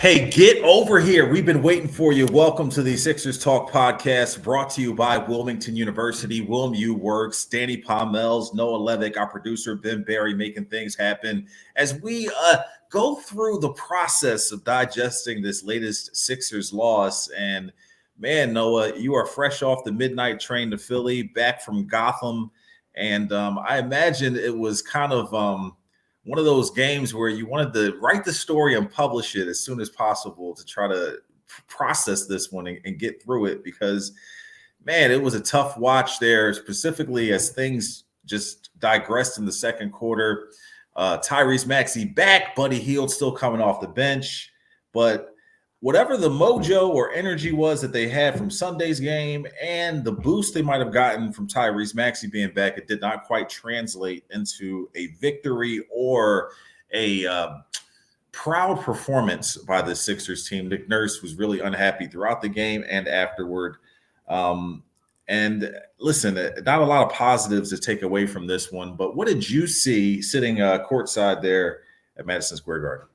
Hey, get over here. We've been waiting for you. Welcome to the Sixers Talk podcast brought to you by Wilmington University. Wilm U Works, Danny Pommel's, Noah Levick, our producer, Ben Barry, making things happen as we go through the process of digesting this latest Sixers loss. And man, Noah, you are fresh off the midnight train to Philly, back from Gotham. And I imagine it was kind of one of those games where you wanted to write the story and publish it as soon as possible to try to process this one and get through it because, man, it was a tough watch there, specifically as things just digressed in the second quarter. Tyrese Maxey back, Buddy Hield still coming off the bench. But whatever the mojo or energy was that they had from Sunday's game and the boost they might have gotten from Tyrese Maxey being back, it did not quite translate into a victory or a proud performance by the Sixers team. Nick Nurse was really unhappy throughout the game and afterward. And listen, not a lot of positives to take away from this one, but what did you see sitting courtside there at Madison Square Garden?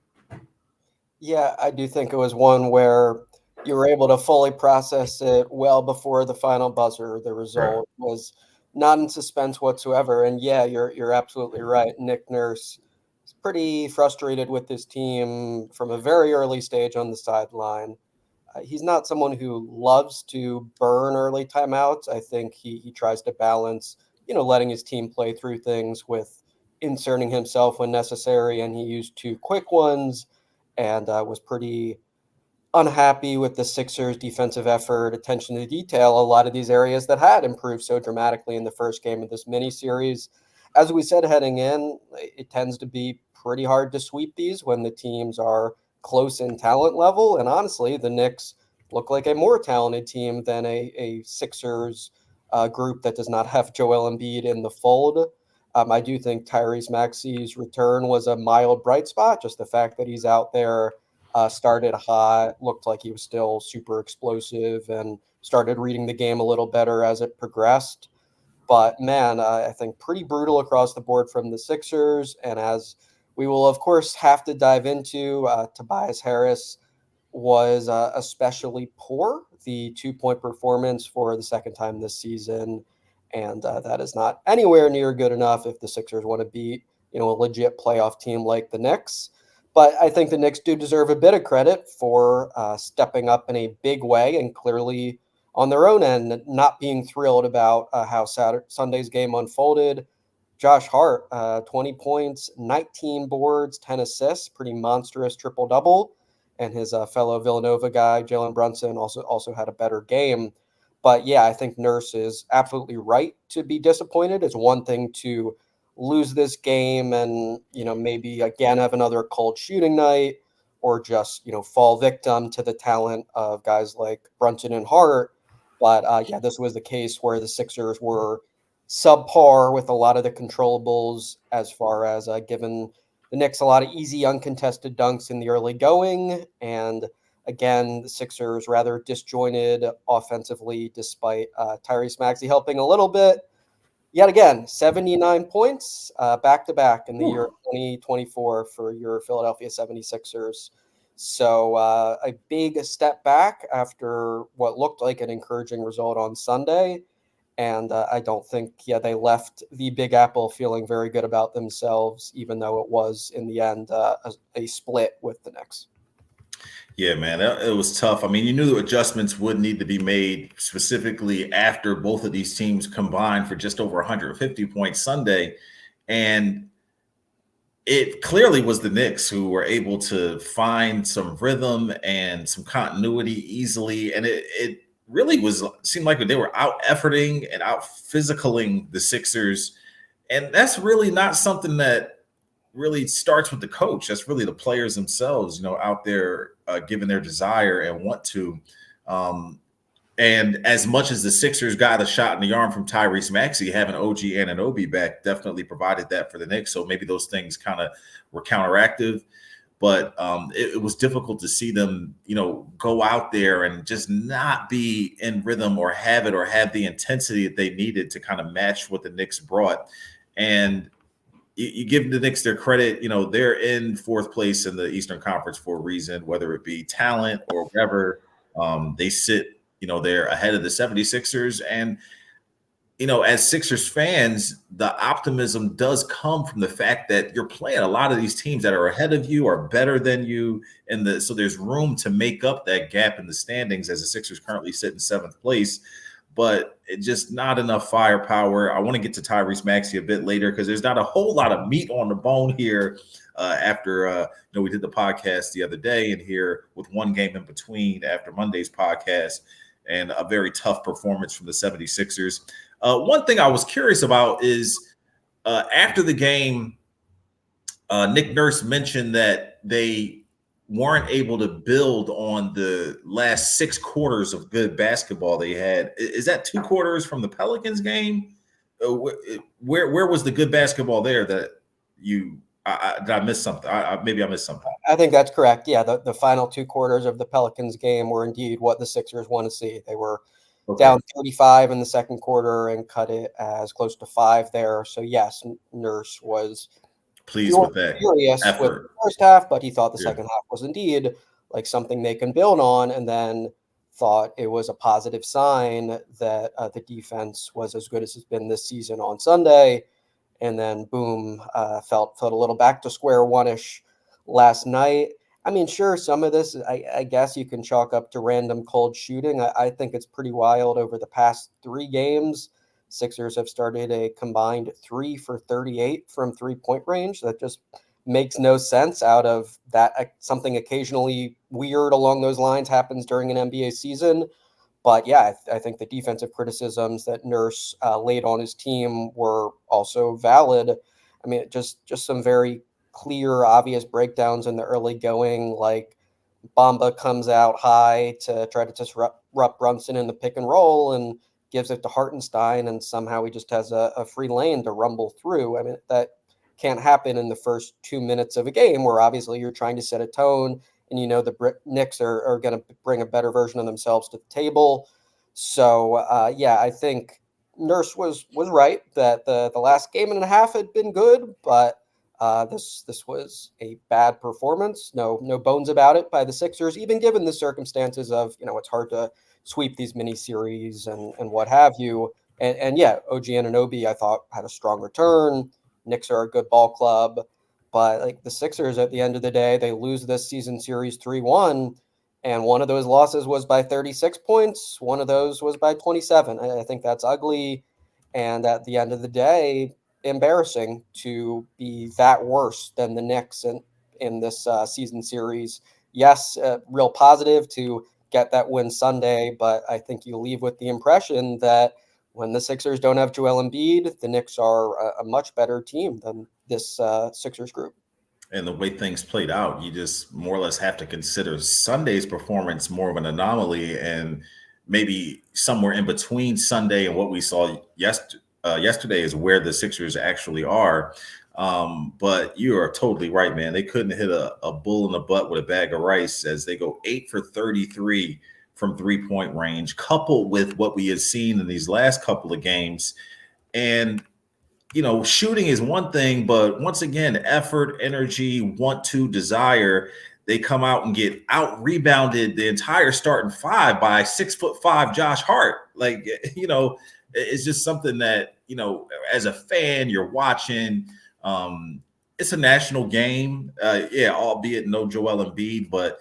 Yeah, I do think it was one where you were able to fully process it well before the final buzzer. The result was not in suspense whatsoever. And yeah, you're absolutely right. Nick Nurse is pretty frustrated with this team from a very early stage on the sideline. He's not someone who loves to burn early timeouts. I think he tries to balance, letting his team play through things with inserting himself when necessary. And he used two quick ones and was pretty unhappy with the Sixers' defensive effort, attention to detail, a lot of these areas that had improved so dramatically in the first game of this mini-series. As we said heading in, it tends to be pretty hard to sweep these when the teams are close in talent level. And honestly, the Knicks look like a more talented team than a Sixers group that does not have Joel Embiid in the fold. I do think Tyrese Maxey's return was a mild bright spot. Just the fact that he's out there, started hot, looked like he was still super explosive and started reading the game a little better as it progressed. But man, I think pretty brutal across the board from the Sixers. And as we will, of course, have to dive into, Tobias Harris was especially poor. The 2-point performance for the second time this season. And that is not anywhere near good enough if the Sixers want to beat, a legit playoff team like the Knicks. But I think the Knicks do deserve a bit of credit for stepping up in a big way and clearly on their own end not being thrilled about how Sunday's game unfolded. Josh Hart, 20 points, 19 boards, 10 assists, pretty monstrous triple-double. And his fellow Villanova guy, Jalen Brunson, also had a better game. But yeah, I think Nurse is absolutely right to be disappointed. It's one thing to lose this game and, maybe again have another cold shooting night or just, fall victim to the talent of guys like Brunson and Hart. But yeah, this was the case where the Sixers were subpar with a lot of the controllables as far as giving the Knicks a lot of easy, uncontested dunks in the early going. And again, the Sixers rather disjointed offensively, despite Tyrese Maxey helping a little bit. Yet again, 79 points back-to-back in the year 2024 for your Philadelphia 76ers. So a big step back after what looked like an encouraging result on Sunday. And I don't think, they left the Big Apple feeling very good about themselves, even though it was, in the end, a split with the Knicks. Yeah, man, it was tough. I mean, you knew adjustments would need to be made specifically after both of these teams combined for just over 150 points Sunday. And it clearly was the Knicks who were able to find some rhythm and some continuity easily. And it really seemed like they were out efforting and out physicaling the Sixers. And that's really not something that really starts with the coach. That's really the players themselves, out there giving their desire and want to. And as much as the Sixers got a shot in the arm from Tyrese Maxey, having OG Anunoby back definitely provided that for the Knicks. So maybe those things kind of were counteractive. But it was difficult to see them, go out there and just not be in rhythm or have the intensity that they needed to kind of match what the Knicks brought. And you give the Knicks their credit. They're in fourth place in the Eastern Conference for a reason, whether it be talent or whatever. They sit, they're ahead of the 76ers. And, as Sixers fans, the optimism does come from the fact that you're playing a lot of these teams that are ahead of you, are better than you. So there's room to make up that gap in the standings as the Sixers currently sit in seventh place. But it's just not enough firepower. I want to get to Tyrese Maxey a bit later because there's not a whole lot of meat on the bone here after we did the podcast the other day, and here with one game in between after Monday's podcast and a very tough performance from the 76ers. One thing I was curious about is after the game, Nick Nurse mentioned that they weren't able to build on the last 6 quarters of good basketball they had. Is that 2 quarters from the Pelicans game? Where was the good basketball there that did I miss something? Maybe I missed something. I think that's correct. Yeah, the final 2 quarters of the Pelicans game were indeed what the Sixers want to see. They were down 35 in the second quarter and cut it as close to 5 there. So yes, Nurse was pleased with that furious effort with the first half, but he thought the second half was indeed like something they can build on, and then thought it was a positive sign that the defense was as good as it's been this season on Sunday. And then boom, felt a little back to square one-ish last night. I mean, sure, some of this, I guess you can chalk up to random cold shooting. I think it's pretty wild. Over the past 3 games, Sixers have started a combined 3 for 38 from 3-point range. That just makes no sense out of that. Something occasionally weird along those lines happens during an NBA season. But yeah, I think the defensive criticisms that Nurse laid on his team were also valid. I mean, just some very clear, obvious breakdowns in the early going, like Bamba comes out high to try to disrupt Brunson in the pick and roll and gives it to Hartenstein, and somehow he just has a free lane to rumble through. I mean, that can't happen in the first 2 minutes of a game where obviously you're trying to set a tone and the Knicks are going to bring a better version of themselves to the table. So, yeah, I think Nurse was right that the last game and a half had been good, but this was a bad performance. No bones about it by the Sixers, even given the circumstances of, it's hard to sweep these mini series and what have you. And yeah, OG Anunoby, I thought, had a strong return. Knicks are a good ball club, but like the Sixers at the end of the day, they lose this season series 3-1. And one of those losses was by 36 points. One of those was by 27. I think that's ugly. And at the end of the day, embarrassing to be that worse than the Knicks in this season series. Yes, real positive to get that win Sunday, but I think you leave with the impression that when the Sixers don't have Joel Embiid, the Knicks are a much better team than this Sixers group. And the way things played out, you just more or less have to consider Sunday's performance more of an anomaly, and maybe somewhere in between Sunday and what we saw yesterday is where the Sixers actually are. But you are totally right, man. They couldn't hit a bull in the butt with a bag of rice as they go 8 for 33 from 3-point range, coupled with what we had seen in these last couple of games. And shooting is one thing, but once again, effort, energy, want to, desire, they come out and get out rebounded the entire starting 5 by 6'5" Josh Hart. Like, it's just something that, as a fan, you're watching. It's a national game. Albeit no Joel Embiid, but,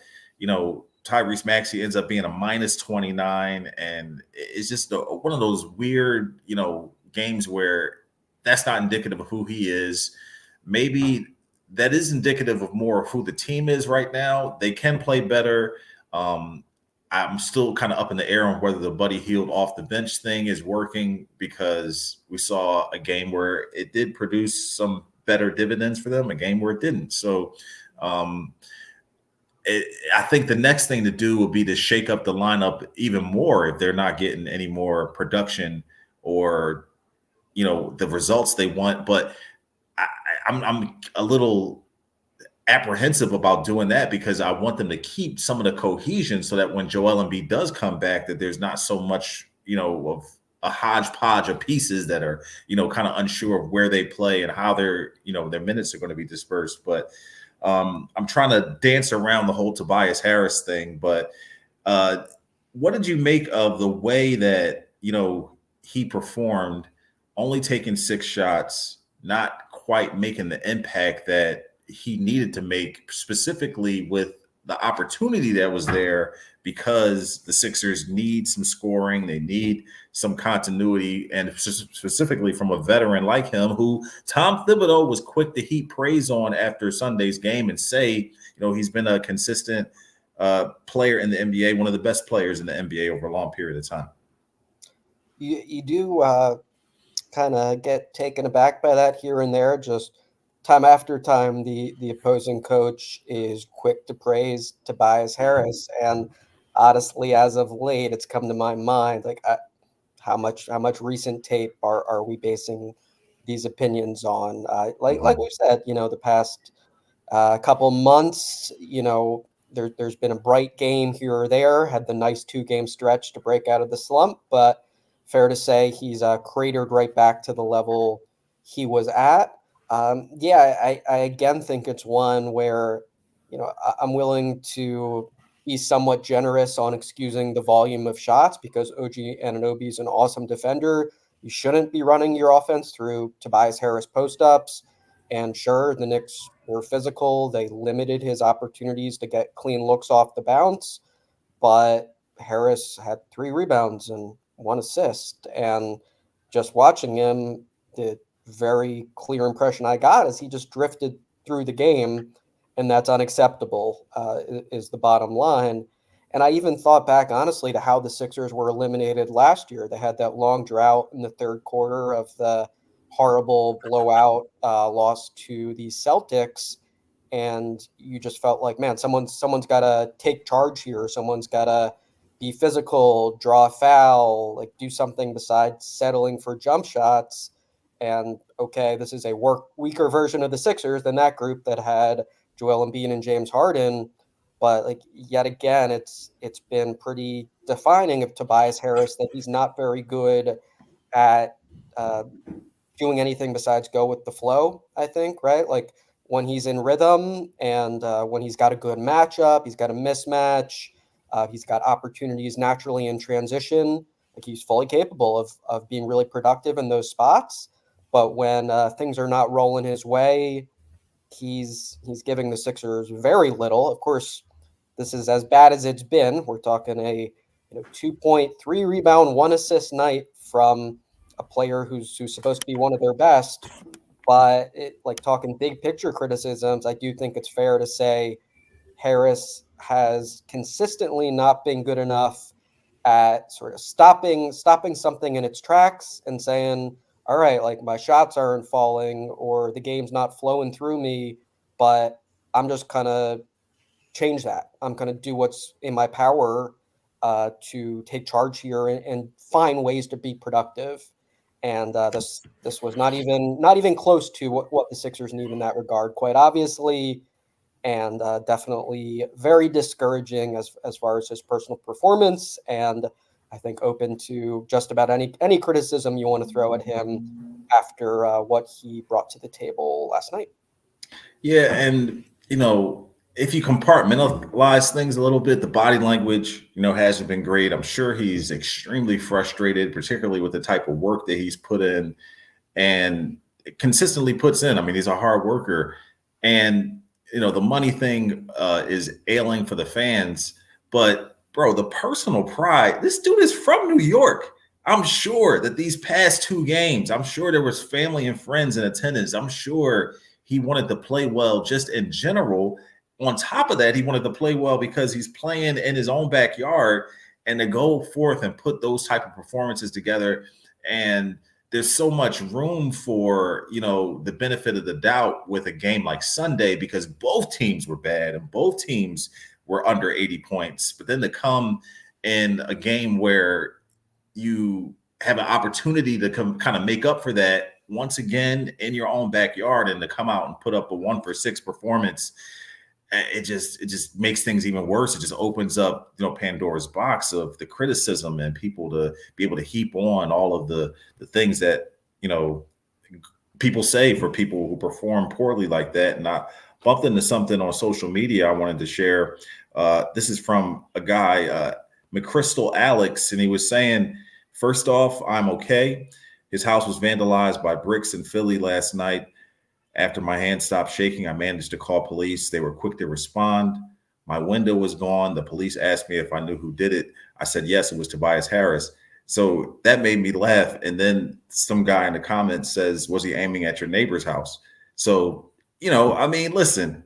Tyrese Maxey ends up being a minus 29. And it's just one of those weird, games where that's not indicative of who he is. Maybe that is indicative of more of who the team is right now. They can play better. I'm still kind of up in the air on whether the Buddy Hield off the bench thing is working, because we saw a game where it did produce some better dividends for them, a game where it didn't. So I think the next thing to do will be to shake up the lineup even more if they're not getting any more production or the results they want. But I'm a little apprehensive about doing that, because I want them to keep some of the cohesion so that when Joel Embiid does come back, that there's not so much, of a hodgepodge of pieces that are, kind of unsure of where they play and how their minutes are going to be dispersed. But I'm trying to dance around the whole Tobias Harris thing. But what did you make of the way that, he performed, only taking 6 shots, not quite making the impact that he needed to make, specifically with the opportunity that was there, because the Sixers need some scoring, they need some continuity, and specifically from a veteran like him, who Tom Thibodeau was quick to heap praise on after Sunday's game and say, he's been a consistent player in the NBA, one of the best players in the NBA over a long period of time. You do kind of get taken aback by that here and there. Just time after time, the opposing coach is quick to praise Tobias Harris, and honestly, as of late, it's come to my mind like how much recent tape are we basing these opinions on? Like we said, the past couple months, there's been a bright game here or there, had the nice 2-game stretch to break out of the slump, but fair to say he's cratered right back to the level he was at. I again think it's one where, I'm willing to be somewhat generous on excusing the volume of shots, because OG Anunoby is an awesome defender. You shouldn't be running your offense through Tobias Harris post-ups. And sure, the Knicks were physical. They limited his opportunities to get clean looks off the bounce. But Harris had 3 rebounds and 1 assist. And just watching him, the very clear impression I got is he just drifted through the game, and that's unacceptable, is the bottom line. And I even thought back, honestly, to how the Sixers were eliminated last year. They had that long drought in the third quarter of the horrible blowout loss to the Celtics. And you just felt like, man, someone's got to take charge here. Someone's got to be physical, draw a foul, like do something besides settling for jump shots. And okay, this is a weaker version of the Sixers than that group that had Joel Embiid and James Harden. But like yet again, it's been pretty defining of Tobias Harris that he's not very good at doing anything besides go with the flow, I think, right? Like when he's in rhythm and when he's got a good matchup, he's got a mismatch, he's got opportunities naturally in transition. Like he's fully capable of being really productive in those spots. But when things are not rolling his way, he's giving the Sixers very little. Of course, this is as bad as it's been. We're talking a 2.3 rebound, 1 assist night from a player who's supposed to be one of their best. But like talking big picture criticisms, I do think it's fair to say Harris has consistently not been good enough at sort of stopping something in its tracks and saying, all right, like my shots aren't falling or the game's not flowing through me, but I'm just kind of change that. I'm going to do what's in my power to take charge here and find ways to be productive. And this was not even close to what the Sixers need in that regard, quite obviously, and definitely very discouraging as far as his personal performance. And I think open to just about any criticism you want to throw at him after what he brought to the table last night. Yeah, and if you compartmentalize things a little bit, the body language, hasn't been great. I'm sure he's extremely frustrated, particularly with the type of work that he's put in and consistently puts in. I mean, he's a hard worker, and the money thing is ailing for the fans. But bro, the personal pride. This dude is from New York. I'm sure that these past 2 games, I'm sure there was family and friends in attendance. I'm sure he wanted to play well just in general. On top of that, he wanted to play well because he's playing in his own backyard, and to go forth and put those type of performances together. And there's so much room for, the benefit of the doubt with a game like Sunday, because both teams were bad and both teams were under 80 points. But then to come in a game where you have an opportunity to kind of make up for that once again in your own backyard, and to come out and put up a 1 for 6 performance, it just makes things even worse. It just opens up, Pandora's box of the criticism and people to be able to heap on all of the things that, people say for people who perform poorly like that. And I bumped into something on social media I wanted to share. This is from a guy, McChrystal Alex, and he was saying, first off, I'm okay. His house was vandalized by bricks in Philly last night. After my hand stopped shaking, I managed to call police. They were quick to respond. My window was gone. The police asked me if I knew who did it. I said, yes, it was Tobias Harris. So that made me laugh. And then some guy in the comments says, was he aiming at your neighbor's house? So, listen,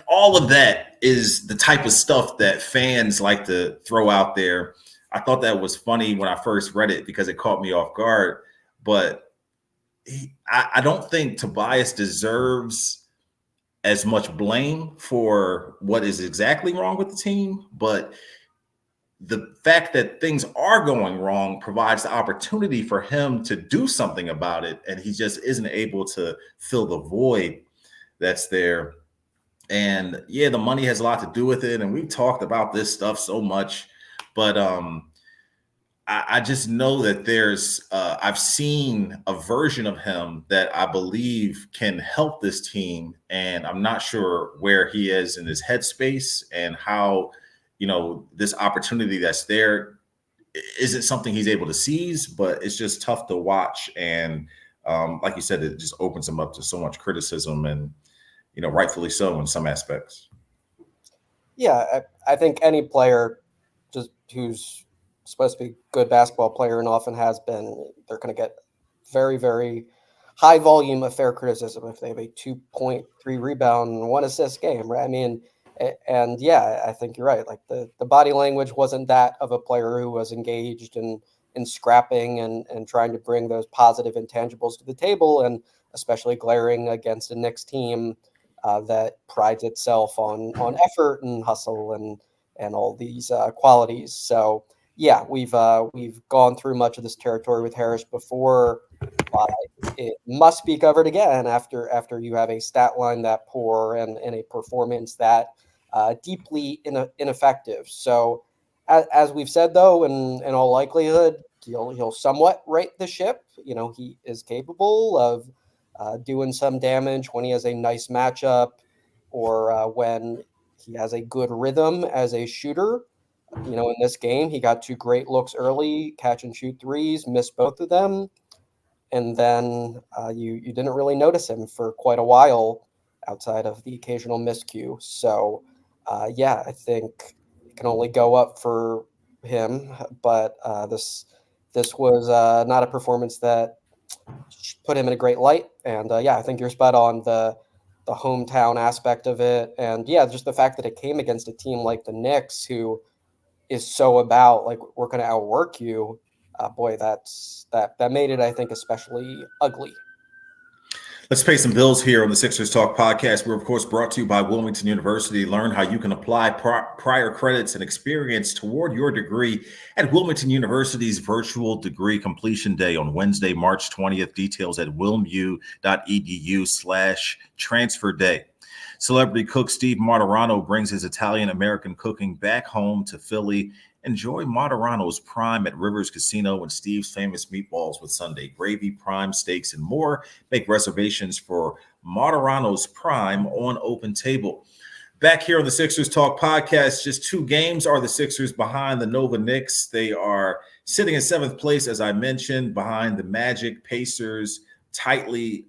all of that is the type of stuff that fans like to throw out there. I thought that was funny when I first read it because it caught me off guard. But I don't think Tobias deserves as much blame for what is exactly wrong with the team. But the fact that things are going wrong provides the opportunity for him to do something about it. And he just isn't able to fill the void that's there. And yeah, the money has a lot to do with it. And we've talked about this stuff so much, but I just know that I've seen a version of him that I believe can help this team. And I'm not sure where he is in his headspace and how, this opportunity that's there isn't something he's able to seize, but it's just tough to watch. And like you said, it just opens him up to so much criticism and, rightfully so in some aspects. Yeah, I think any player just who's supposed to be a good basketball player and often has been, they're going to get very, very high volume of fair criticism if they have a 2.3 rebound and 1 assist game, right? I mean, and yeah, I think you're right. Like the body language wasn't that of a player who was engaged in scrapping and trying to bring those positive intangibles to the table, and especially glaring against a Knicks team that prides itself on effort and hustle and all these qualities. So yeah, we've gone through much of this territory with Harris before. It must be covered again after you have a stat line that poor and a performance that deeply ineffective. So as we've said, though, in all likelihood, he'll somewhat right the ship. He is capable of doing some damage when he has a nice matchup or when he has a good rhythm as a shooter. In this game, he got 2 great looks early, catch and shoot threes, missed both of them. And then you didn't really notice him for quite a while outside of the occasional miscue. So, yeah, I think it can only go up for him. But this was not a performance that put him in a great light. And yeah, I think you're spot on the hometown aspect of it. And yeah, just the fact that it came against a team like the Knicks, who is so about like, we're going to outwork you. Boy, that made it, I think, especially ugly. Let's pay some bills here on the Sixers Talk podcast. We're, of course, brought to you by Wilmington University. Learn how you can apply prior credits and experience toward your degree at Wilmington University's virtual degree completion day on Wednesday, March 20th. Details at wilmu.edu/transfer day. Celebrity cook Steve Martirano brings his Italian-American cooking back home to Philly. Enjoy Martirano's Prime at Rivers Casino and Steve's Famous Meatballs with Sunday gravy, prime steaks, and more. Make reservations for Martirano's Prime on Open Table. Back here on the Sixers Talk podcast, just 2 games are the Sixers behind the Nova Knicks. They are sitting in 7th place, as I mentioned, behind the Magic, Pacers, tightly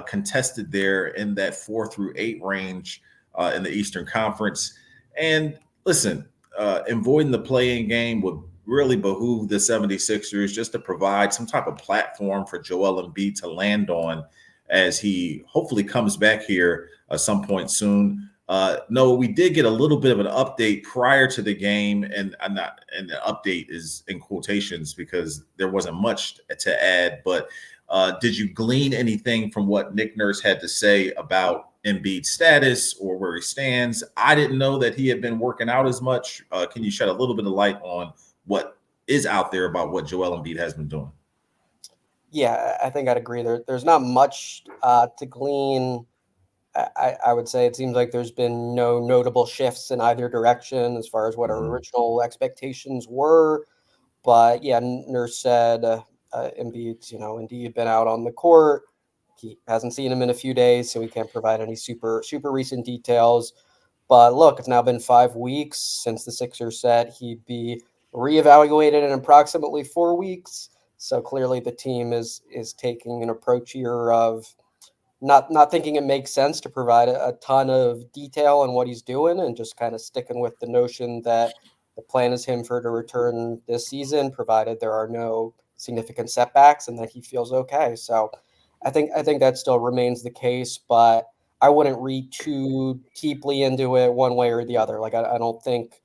contested there in that 4 through 8 range in the Eastern Conference. And listen, avoiding the play-in game would really behoove the 76ers just to provide some type of platform for Joel Embiid to land on as he hopefully comes back here at some point soon. No, we did get a little bit of an update prior to the game, and the update is in quotations because there wasn't much to add. But did you glean anything from what Nick Nurse had to say about Embiid's status or where he stands? I didn't know that he had been working out as much. Can you shed a little bit of light on what is out there about what Joel Embiid has been doing? Yeah, I think I'd agree. There's not much to glean I would say it seems like there's been no notable shifts in either direction as far as what our original expectations were. But yeah, Nurse said Embiid's, indeed been out on the court. He hasn't seen him in a few days, so he can't provide any super recent details. But look, it's now been 5 weeks since the Sixers said he'd be reevaluated in approximately 4 weeks. So clearly the team is taking an approach here of not thinking it makes sense to provide a ton of detail on what he's doing and just kind of sticking with the notion that the plan is him for to return this season, provided there are no significant setbacks and that he feels okay. So I think that still remains the case, but I wouldn't read too deeply into it one way or the other. Like I don't think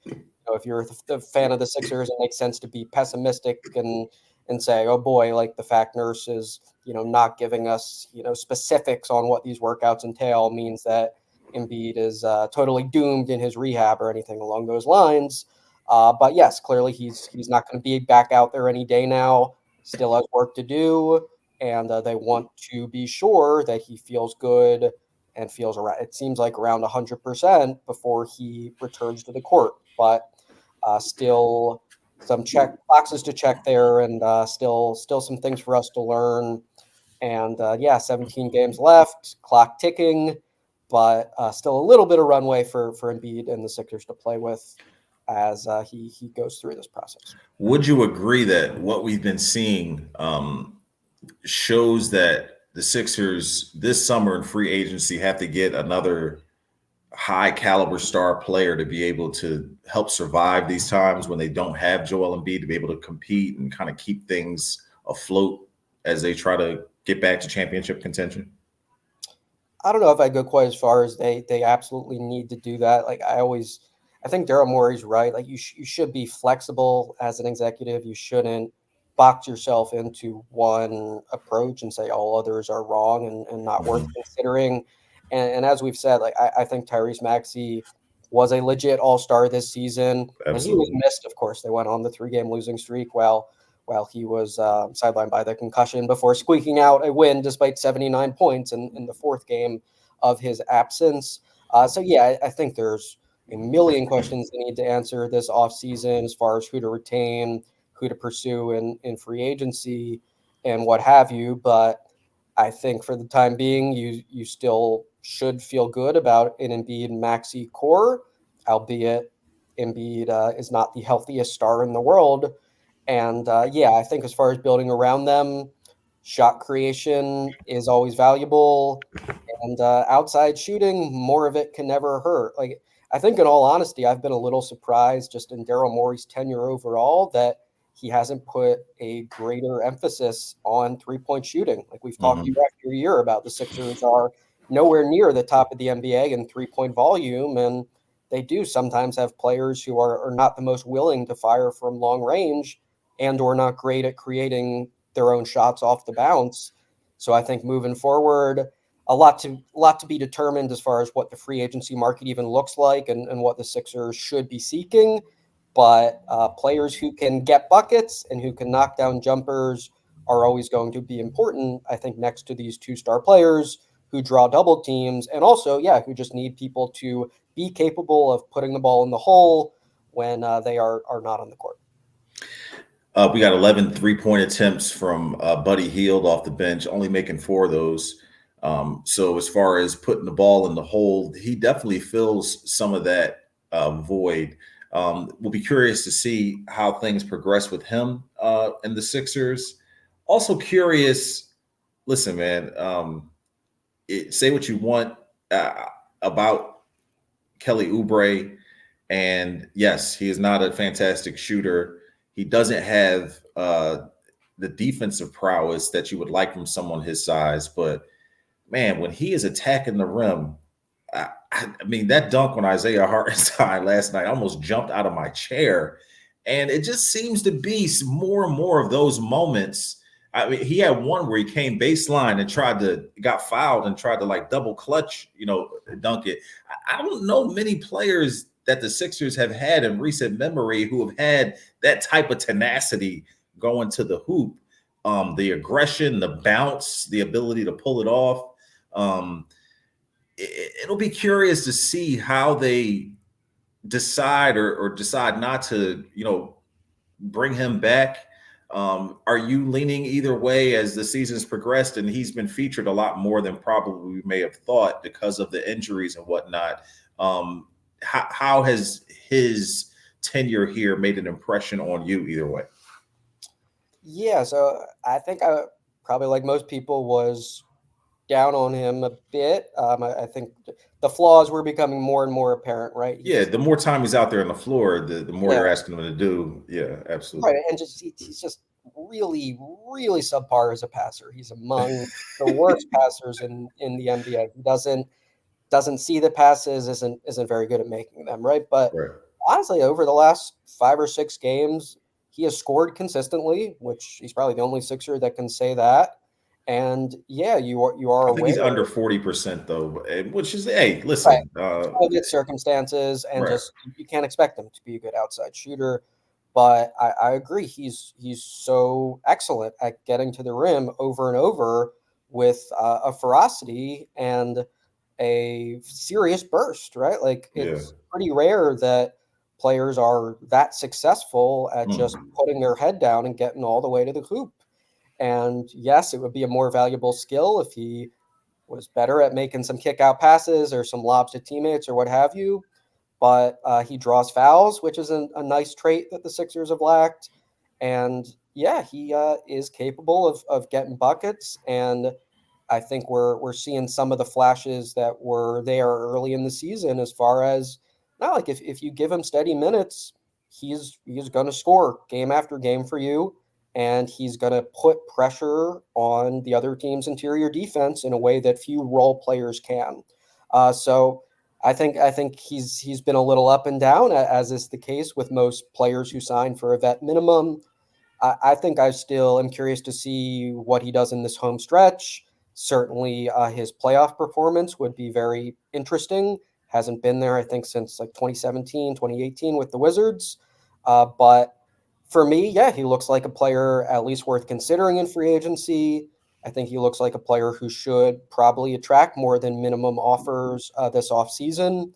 if you're a fan of the Sixers, it makes sense to be pessimistic and say, oh boy, like the fact Nurse is not giving us, specifics on what these workouts entail means that Embiid is totally doomed in his rehab or anything along those lines. But yes, clearly he's not going to be back out there any day now. Still has work to do, and they want to be sure that he feels good and feels around. It seems like around 100% before he returns to the court, but still some check boxes to check there, and still some things for us to learn. And 17 games left, clock ticking, but still a little bit of runway for Embiid and the Sixers to play with as he goes through this process. Would you agree that what we've been seeing shows that the Sixers this summer in free agency have to get another high caliber star player to be able to help survive these times when they don't have Joel Embiid to be able to compete and kind of keep things afloat as they try to get back to championship contention? I don't know if I go quite as far as they absolutely need to do that. Like I think Daryl Morey's right. Like you should be flexible as an executive. You shouldn't box yourself into one approach and say all others are wrong and not worth considering. And as we've said, like I think Tyrese Maxey was a legit all-star this season. Absolutely. And he was missed, of course. They went on the 3-game losing streak while he was sidelined by the concussion before squeaking out a win despite 79 points in the 4th game of his absence. So yeah, I think there's a million questions they need to answer this offseason as far as who to retain, who to pursue in free agency, and what have you. But I think for the time being, you still should feel good about an Embiid Maxey core, albeit Embiid is not the healthiest star in the world. And I think as far as building around them, shot creation is always valuable, and outside shooting, more of it can never hurt. Like I think, in all honesty, I've been a little surprised just in Daryl Morey's tenure overall that he hasn't put a greater emphasis on 3-point shooting. Like we've talked year after year about the Sixers are nowhere near the top of the NBA in 3-point volume, and they do sometimes have players who are not the most willing to fire from long range and or not great at creating their own shots off the bounce. So I think moving forward, a lot to be determined as far as what the free agency market even looks like and what the Sixers should be seeking. But players who can get buckets and who can knock down jumpers are always going to be important, I think, next to these 2-star players who draw double teams and also, who just need people to be capable of putting the ball in the hole when they are not on the court. We got 11 3-point attempts from Buddy Hield off the bench, only making 4 of those. So as far as putting the ball in the hole, he definitely fills some of that void. We'll be curious to see how things progress with him and the Sixers. Also curious, listen, man, say what you want about Kelly Oubre. And yes, he is not a fantastic shooter. He doesn't have the defensive prowess that you would like from someone his size. But, man, when he is attacking the rim, I mean, that dunk on Isaiah Hartenstein last night almost jumped out of my chair. And it just seems to be more and more of those moments. I mean, he had one where he came baseline and got fouled and tried to like double clutch, dunk it. I don't know many players that the Sixers have had in recent memory who have had that type of tenacity going to the hoop, the aggression, the bounce, the ability to pull it off. it'll be curious to see how they decide or decide not to, bring him back. Are you leaning either way as the season's progressed and he's been featured a lot more than probably we may have thought because of the injuries and whatnot? How has his tenure here made an impression on you either way? Yeah, so I think I probably, like most people, was down on him a bit. I think the flaws were becoming more and more apparent, right? Yeah, the more time he's out there on the floor, the more Yeah, you're asking him to do. Yeah, absolutely. right, and he's just really, really subpar as a passer. He's among the worst passers in the NBA. He doesn't see the passes, isn't very good at making them, right? But Right. honestly, over the last 5 or 6 games, he has scored consistently, which he's probably the only Sixer that can say that. And yeah, you are I think he's aware, under 40% though, which is, hey, right? listen, Of its circumstances, and right. just you can't expect him to be a good outside shooter. But I agree, he's so excellent at getting to the rim over and over with a ferocity and a serious burst, right? Like Yeah. it's pretty rare that players are that successful at just Mm. putting their head down and getting all the way to the hoop. And yes, it would be a more valuable skill if he was better at making some kick out passes or some lobs to teammates or what have you. But he draws fouls, which is a nice trait that the Sixers have lacked. And yeah, he is capable of getting buckets. And I think we're seeing some of the flashes that were there early in the season, as far as not like if you give him steady minutes, he's going to score game after game for you, and he's going to put pressure on the other team's interior defense in a way that few role players can. So I think he's been a little up and down, as is the case with most players who sign for a vet minimum. I think I still am curious to see what he does in this home stretch. Certainly, his playoff performance would be very interesting. Hasn't been there, I think, since like 2017, 2018 with the Wizards. But for me, yeah, he looks like a player at least worth considering in free agency. I think he looks like a player who should probably attract more than minimum offers this offseason.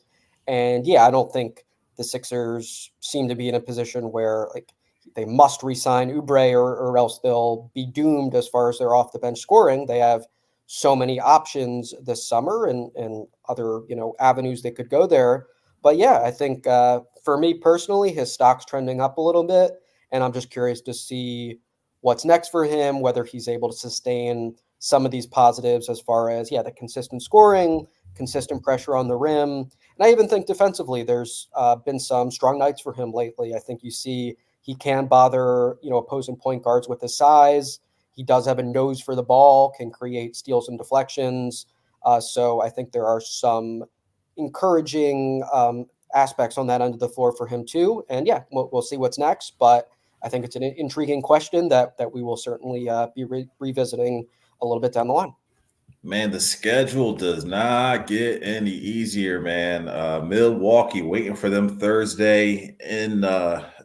And yeah, I don't think the Sixers seem to be in a position where like they must re-sign Oubre or else they'll be doomed as far as their off the bench scoring. They have so many options this summer and other avenues they could go there. But yeah, I think for me personally, his stock's trending up a little bit, and I'm just curious to see what's next for him, whether he's able to sustain some of these positives as far as the consistent scoring, consistent pressure on the rim, and I even think defensively, there's been some strong nights for him lately. I think you see he can bother, opposing point guards with his size. He does have a nose for the ball, can create steals and deflections. So I think there are some encouraging aspects on that end of the floor for him too. And yeah, we'll see what's next. But I think it's an intriguing question that we will certainly be revisiting a little bit down the line. Man, the schedule does not get any easier, man. Milwaukee waiting for them Thursday in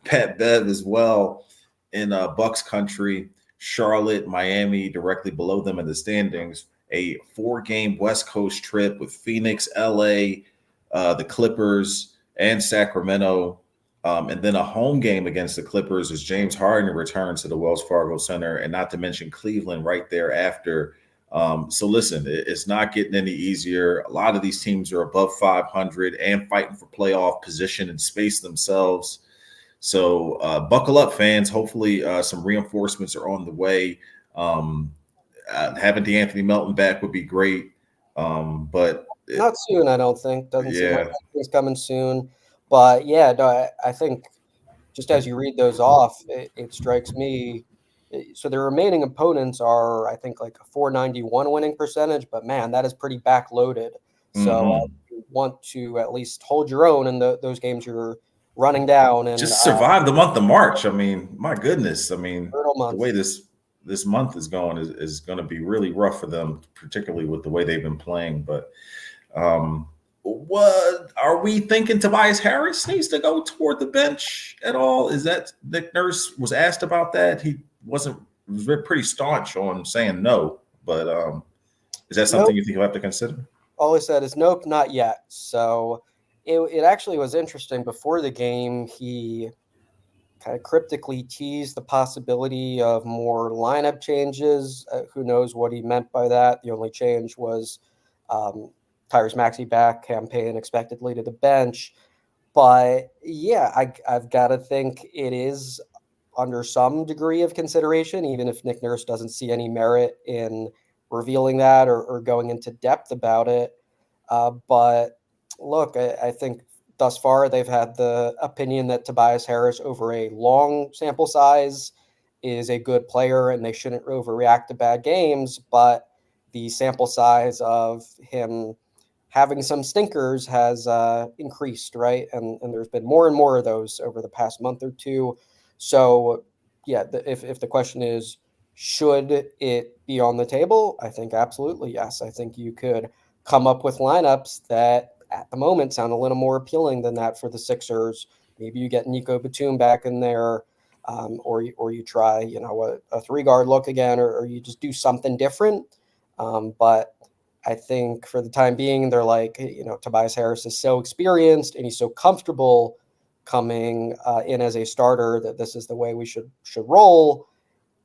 Pat Bev as well in Bucks country. Charlotte, Miami directly below them in the standings. A 4-game West Coast trip with Phoenix, LA, the Clippers, and Sacramento. And then a home game against the Clippers as James Harden returns to the Wells Fargo Center, and not to mention Cleveland right there after. So listen, it's not getting any easier. A lot of these teams are above 500 and fighting for playoff position and space themselves. So buckle up, fans. Hopefully some reinforcements are on the way. Having DeAnthony Melton back would be great. Not soon, I don't think. Doesn't seem like Yeah, anything's coming soon. But yeah, no, I think just as you read those off, it strikes me. So the remaining opponents are, I think, like a 491 winning percentage, but man, that is pretty backloaded. So hmm, you want to at least hold your own in those games you're running down and just survive the month of March. I mean, my goodness. I mean, brutal the month. way this month is going is going to be really rough for them, particularly with the way they've been playing. But what are we thinking? Tobias Harris needs to go toward the bench at all? Is that Nick Nurse was asked about that? He was pretty staunch on saying no. But is that No, something you think you'll have to consider? all he said is, nope, not yet. So it actually was interesting. Before the game, he kind of cryptically teased the possibility of more lineup changes. Who knows what he meant by that? The only change was Tyrese Maxey back, campaign expectedly to the bench. But yeah, I've got to think it is under some degree of consideration, even if Nick Nurse doesn't see any merit in revealing that or going into depth about it. But look, I think thus far they've had the opinion that Tobias Harris, over a long sample size, is a good player and they shouldn't overreact to bad games. But the sample size of him having some stinkers has increased, right? And there's been more and more of those over the past month or two. So, yeah, if the question is, should it be on the table? I think absolutely yes. I think you could come up with lineups that at the moment sound a little more appealing than that for the Sixers. Maybe you get Nico Batum back in there, or you try a 3-guard look again, or you just do something different. But I think for the time being, they're like, Tobias Harris is so experienced and he's so comfortable coming in as a starter that this is the way we should roll.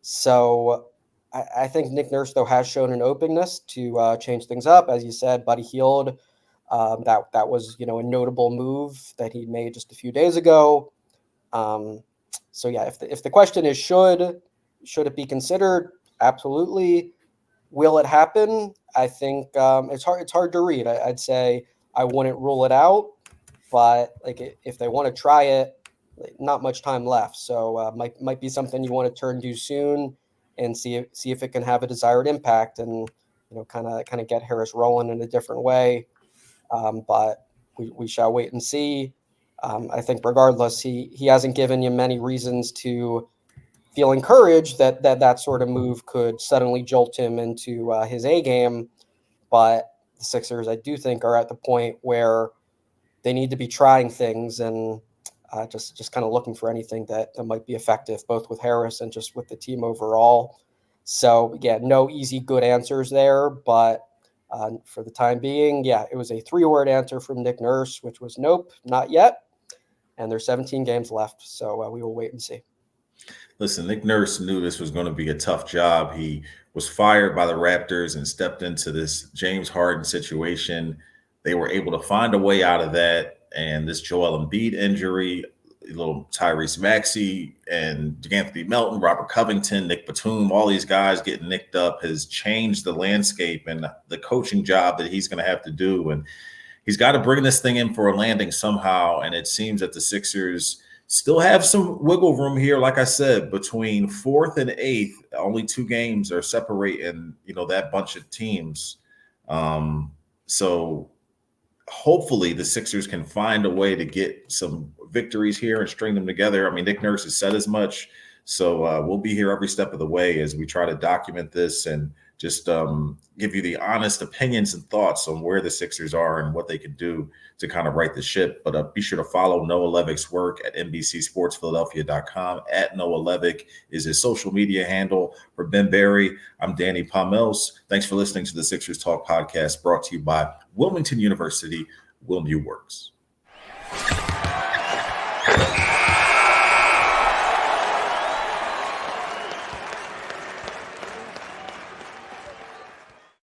So I think Nick Nurse, though, has shown an openness to change things up. As you said, Buddy Hield, that was a notable move that he made just a few days ago. So yeah, if the question is should it be considered, absolutely. Will it happen? I think it's hard to read. I'd say I wouldn't rule it out, but if they want to try it, not much time left. So might be something you want to turn to soon and see if it can have a desired impact and kind of get Harris rolling in a different way. But we shall wait and see. I think regardless, he hasn't given you many reasons to feel encouraged that sort of move could suddenly jolt him into his A game. But the Sixers, I do think, are at the point where they need to be trying things and just kind of looking for anything that might be effective, both with Harris and just with the team overall. So, yeah, no easy, good answers there. But for the time being, yeah, it was a 3-word answer from Nick Nurse, which was nope, not yet. And there's 17 games left. So we will wait and see. Listen, Nick Nurse knew this was going to be a tough job. He was fired by the Raptors and stepped into this James Harden situation. They were able to find a way out of that. And this Joel Embiid injury, little Tyrese Maxey and Anthony Melton, Robert Covington, Nick Batum, all these guys getting nicked up has changed the landscape and the coaching job that he's going to have to do. And he's got to bring this thing in for a landing somehow. And it seems that the Sixers still have some wiggle room here. Like I said, between 4th and 8th, only 2 games are separating, that bunch of teams. So hopefully the Sixers can find a way to get some victories here and string them together. I mean, Nick Nurse has said as much. So we'll be here every step of the way as we try to document this and just give you the honest opinions and thoughts on where the Sixers are and what they could do to kind of right the ship. But be sure to follow Noah Levick's work at NBC Sports Philadelphia.com. At Noah Levick is his social media handle. For Ben Berry, I'm Danny Pomels. Thanks for listening to the Sixers Talk podcast, brought to you by Wilmington University. WilmU Works.